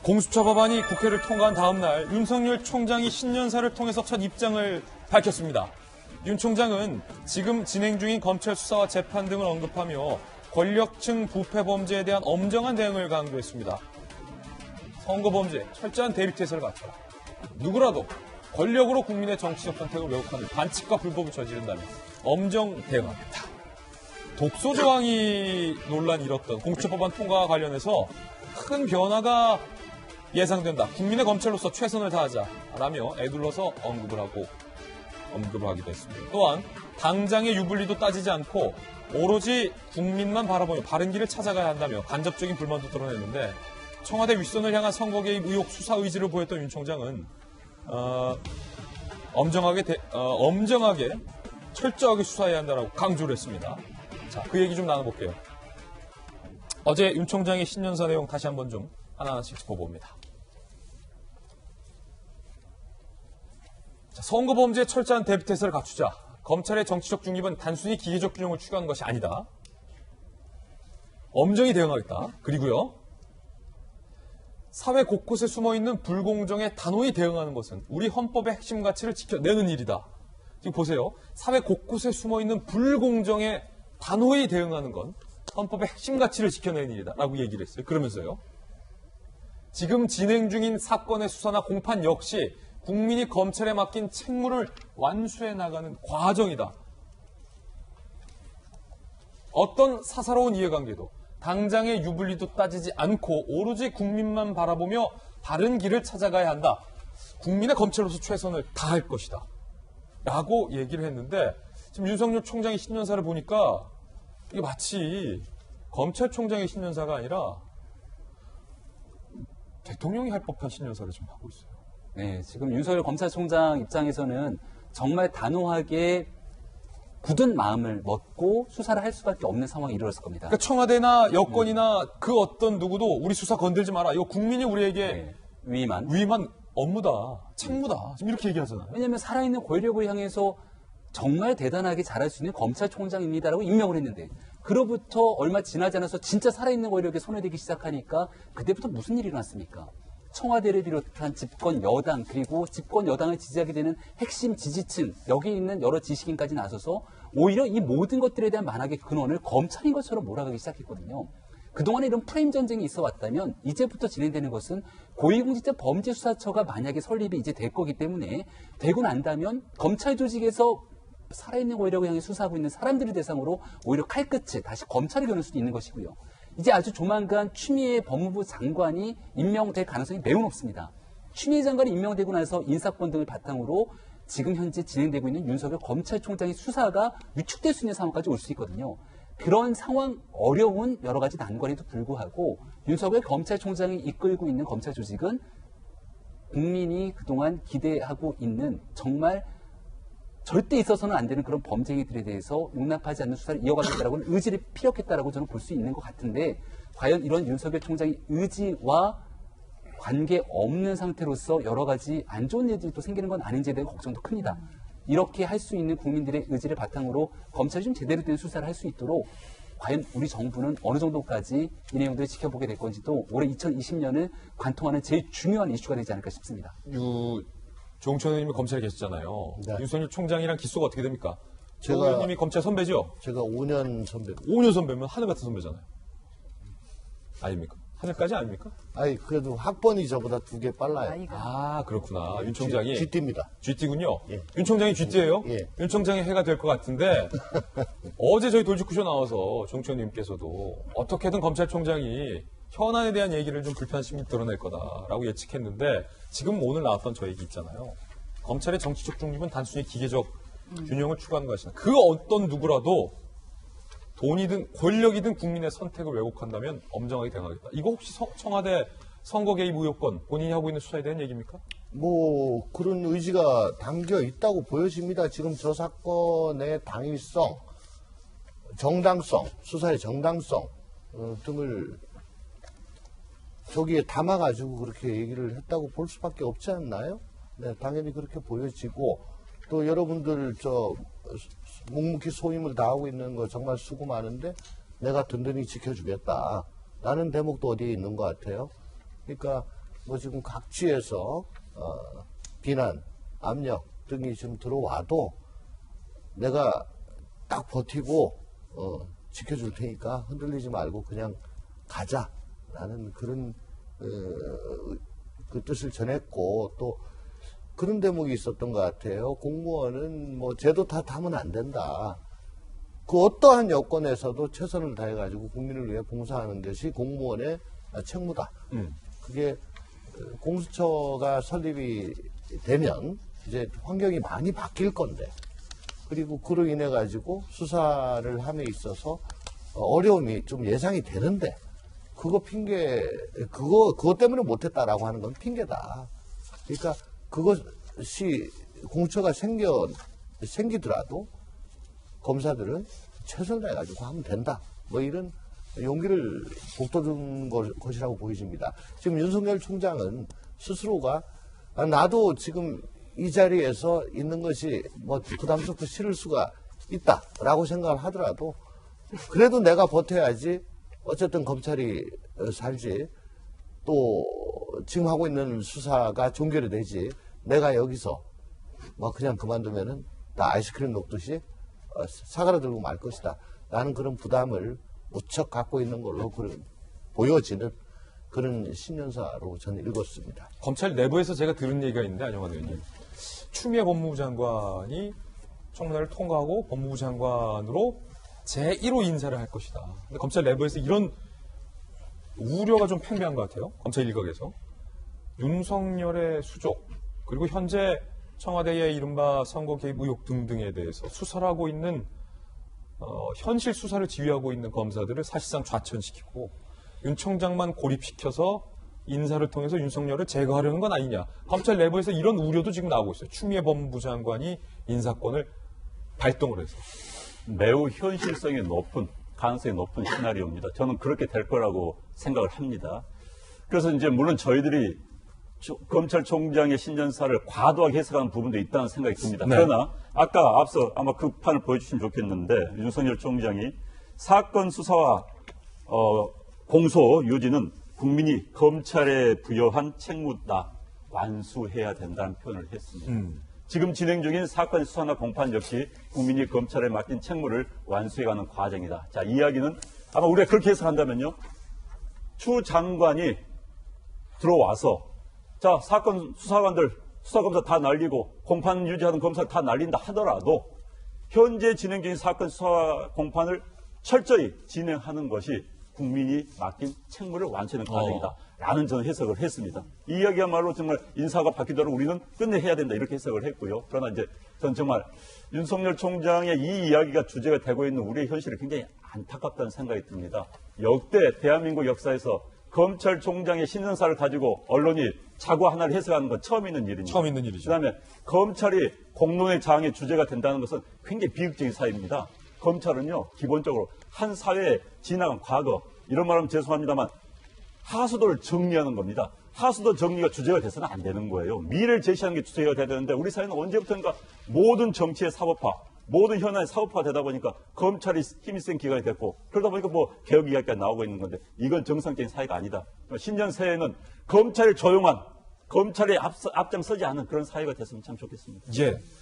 공수처 법안이 국회를 통과한 다음 날 윤석열 총장이 신년사를 통해서 첫 입장을 밝혔습니다. 윤 총장은 지금 진행 중인 검찰 수사와 재판 등을 언급하며 권력층 부패 범죄에 대한 엄정한 대응을 강조했습니다. 선거 범죄 철저한 대비태세를 갖춰라. 누구라도 권력으로 국민의 정치적 선택을 왜곡하는 반칙과 불법을 저지른다면 엄정 대응하겠다. 독소 조항이 논란이 일었던 공수처 법안 통과와 관련해서 큰 변화가 예상된다. 국민의 검찰로서 최선을 다하자라며 애둘러서 언급을 하기도 했습니다. 또한 당장의 유불리도 따지지 않고 오로지 국민만 바라보며 바른 길을 찾아가야 한다며 간접적인 불만도 드러냈는데 청와대 윗선을 향한 선거 개입 의혹 수사 의지를 보였던 윤 총장은 엄정하게 철저하게 수사해야 한다라고 강조를 했습니다. 자, 그 얘기 좀 나눠볼게요. 어제 윤 총장의 신년사 내용 다시 한번 좀 하나하나씩 짚어봅니다. 자, 선거범죄에 철저한 대비태세를 갖추자. 검찰의 정치적 중립은 단순히 기계적 균형을 추구하는 것이 아니다. 엄정히 대응하겠다. 그리고요. 사회 곳곳에 숨어있는 불공정에 단호히 대응하는 것은 우리 헌법의 핵심 가치를 지켜내는 일이다. 지금 보세요. 사회 곳곳에 숨어있는 불공정에 단호히 대응하는 건 헌법의 핵심 가치를 지켜내는 일이다. 라고 얘기를 했어요. 그러면서요. 지금 진행 중인 사건의 수사나 공판 역시 국민이 검찰에 맡긴 책무를 완수해 나가는 과정이다. 어떤 사사로운 이해관계도 당장의 유불리도 따지지 않고 오로지 국민만 바라보며 바른 길을 찾아가야 한다. 국민의 검찰로서 최선을 다할 것이다. 라고 얘기를 했는데 지금 윤석열 총장의 신년사를 보니까 이게 마치 검찰총장의 신년사가 아니라 대통령이 할 법한 신년사를 지금 하고 있어요. 네, 지금 윤석열 검찰총장 입장에서는 정말 단호하게 굳은 마음을 먹고 수사를 할 수밖에 없는 상황이 이르렀을 겁니다. 그러니까 청와대나 여권이나 그 어떤 누구도 우리 수사 건들지 마라. 이거 국민이 우리에게 위임한 업무다. 책무다. 지금 이렇게 얘기하잖아요. 왜냐하면 살아있는 권력을 향해서 정말 대단하게 잘할 수 있는 검찰총장입니다라고 임명을 했는데 그로부터 얼마 지나지 않아서 진짜 살아있는 권력에 손을 대기 시작하니까 그때부터 무슨 일이 일어났습니까? 청와대를 비롯한 집권 여당 그리고 집권 여당을 지지하게 되는 핵심 지지층 여기 있는 여러 지식인까지 나서서 오히려 이 모든 것들에 대한 만악의 근원을 검찰인 것처럼 몰아가기 시작했거든요. 그동안에 이런 프레임 전쟁이 있어 왔다면 이제부터 진행되는 것은 고위공직자 범죄수사처가 만약에 설립이 이제 될 거기 때문에 되고 난다면 검찰 조직에서 살아있는 권력을 향해 수사하고 있는 사람들을 대상으로 오히려 칼끝을 다시 검찰을 겨눌 수도 있는 것이고요. 이제 아주 조만간 추미애 법무부 장관이 임명될 가능성이 매우 높습니다. 추미애 장관이 임명되고 나서 인사권 등을 바탕으로 지금 현재 진행되고 있는 윤석열 검찰총장의 수사가 위축될 수 있는 상황까지 올 수 있거든요. 그런 상황, 어려운 여러 가지 난관에도 불구하고 윤석열 검찰총장이 이끌고 있는 검찰 조직은 국민이 그동안 기대하고 있는 정말 절대 있어서는 안 되는 그런 범죄행위들에 대해서 용납하지 않는 수사를 이어가겠다라고는 의지를 피력했다라고 저는 볼 수 있는 것 같은데 과연 이런 윤석열 총장의 의지와 관계없는 상태로서 여러 가지 안 좋은 일들이 또 생기는 건 아닌지에 대한 걱정도 큽니다. 이렇게 할 수 있는 국민들의 의지를 바탕으로 검찰이 좀 제대로 된 수사를 할 수 있도록 과연 우리 정부는 어느 정도까지 이 내용들을 지켜보게 될 건지도 올해 2020년을 관통하는 제일 중요한 이슈가 되지 않을까 싶습니다. 조홍천 의원님이 검찰에 계셨잖아요. 네. 윤석열 총장이랑 기수가 어떻게 됩니까? 조 제가 의원님이 검찰 선배죠? 제가 5년 선배. 5년 선배면 하늘 같은 선배잖아요. 아닙니까? 하늘까지 아닙니까? 아니 그래도 학번이 저보다 2개 빨라요. 아 그렇구나. 윤 총장이 쥐띠입니다. 쥐띠군요. 예. 윤 총장이 쥐띠예요? 예. 윤 총장이 해가 될 것 같은데 어제 저희 돌직구쇼 나와서 정치원님께서도 어떻게든 검찰총장이 현안에 대한 얘기를 좀 불편한 심리 드러낼 거다라고 예측했는데 지금 오늘 나왔던 저 얘기 있잖아요. 검찰의 정치적 중립은 단순히 기계적 균형을 추구하는 것이다. 그 어떤 누구라도 돈이든 권력이든 국민의 선택을 왜곡한다면 엄정하게 대응하겠다. 이거 혹시 청와대 선거 개입 의혹건 본인이 하고 있는 수사에 대한 얘기입니까? 뭐 그런 의지가 담겨 있다고 보여집니다. 지금 저 사건의 당위성, 정당성, 수사의 정당성 등을 저기에 담아가지고 그렇게 얘기를 했다고 볼 수밖에 없지 않나요? 네, 당연히 그렇게 보여지고 또 여러분들 묵묵히 소임을 다하고 있는 거 정말 수고 많은데 내가 든든히 지켜주겠다 라는 대목도 어디에 있는 것 같아요. 그러니까 뭐 지금 각지에서 비난, 압력 등이 지금 들어와도 내가 딱 버티고 지켜줄 테니까 흔들리지 말고 그냥 가자라는 그런 그 뜻을 전했고 또 그런 대목이 있었던 것 같아요. 공무원은 뭐 제도 탓하면 안 된다. 그 어떠한 여건에서도 최선을 다해가지고 국민을 위해 봉사하는 것이 공무원의 책무다. 그게 공수처가 설립이 되면 이제 환경이 많이 바뀔 건데 그리고 그로 인해 가지고 수사를 함에 있어서 어려움이 좀 예상이 되는데 그것 때문에 못했다라고 하는 건 핑계다. 그러니까 그것이 공수처가 생기더라도 검사들은 최선을 다해가지고 하면 된다. 뭐 이런 용기를 북돋은 것이라고 보여집니다. 지금 윤석열 총장은 스스로가 나도 지금 이 자리에서 있는 것이 뭐 부담스럽고 싫을 수가 있다라고 생각을 하더라도 그래도 내가 버텨야지 어쨌든 검찰이 살지 또 지금 하고 있는 수사가 종결이 되지 내가 여기서 막 그냥 그만두면은 나 아이스크림 녹듯이 사과를 들고 말 것이다 라는 그런 부담을 무척 갖고 있는 걸로 보여지는 그런 신년사로 저는 읽었습니다. 검찰 내부에서 제가 들은 얘기가 있는데 안영환 의원님. 추미애 법무부 장관이 청문회를 통과하고 법무부 장관으로 제1호 인사를 할 것이다. 근데 검찰 내부에서 이런 우려가 좀 팽배한 것 같아요. 검찰 일각에서. 윤석열의 수족 그리고 현재 청와대의 이른바 선거 개입 의혹 등등에 대해서 수사를 하고 있는 현실 수사를 지휘하고 있는 검사들을 사실상 좌천시키고 윤 총장만 고립시켜서 인사를 통해서 윤석열을 제거하려는 건 아니냐. 검찰 내부에서 이런 우려도 지금 나오고 있어요. 추미애 법무부 장관이 인사권을 발동을 해서. 매우 현실성이 높은, 가능성이 높은 시나리오입니다. 저는 그렇게 될 거라고 생각을 합니다. 그래서 이제 물론 저희들이 검찰총장의 신년사를 과도하게 해석하는 부분도 있다는 생각이 듭니다. 네. 그러나 아까 앞서 아마 그 판을 보여주시면 좋겠는데 윤석열 총장이 사건 수사와 공소 유지는 국민이 검찰에 부여한 책무다. 완수해야 된다는 표현을 했습니다. 지금 진행 중인 사건 수사나 공판 역시 국민이 검찰에 맡긴 책무를 완수해가는 과정이다. 자, 이야기는 아마 우리가 그렇게 해석한다면요. 추 장관이 들어와서 자, 사건 수사관들, 수사검사 다 날리고 공판 유지하는 검사 다 날린다 하더라도 현재 진행 중인 사건 수사 공판을 철저히 진행하는 것이 국민이 맡긴 책무를 완수하는 과정이다. 라는 저는 해석을 했습니다. 이 이야기야말로 정말 인사가 바뀌도록 우리는 끝내 해야 된다. 이렇게 해석을 했고요. 그러나 이제 전 정말 윤석열 총장의 이 이야기가 주제가 되고 있는 우리의 현실이 굉장히 안타깝다는 생각이 듭니다. 역대 대한민국 역사에서 검찰총장의 신년사를 가지고 언론이 자고 하나를 해석하는 건 처음 있는 일입니다. 처음 있는 일이죠. 그다음에 검찰이 공론의 장의 주제가 된다는 것은 굉장히 비극적인 사회입니다. 검찰은요, 기본적으로 한 사회에 지나간 과거, 이런 말하면 죄송합니다만 하수도를 정리하는 겁니다. 하수도 정리가 주제가 돼서는 안 되는 거예요. 미래를 제시하는 게 주제가 돼야 되는데 우리 사회는 언제부턴가 모든 정치의 사법화, 모든 현안의 사법화가 되다 보니까 검찰이 힘이 센 기관이 됐고 그러다 보니까 뭐 개혁 이야기가 나오고 있는 건데 이건 정상적인 사회가 아니다. 신년 새해에는 검찰이 조용한, 검찰이 앞장서지 않은 그런 사회가 됐으면 참 좋겠습니다. 예.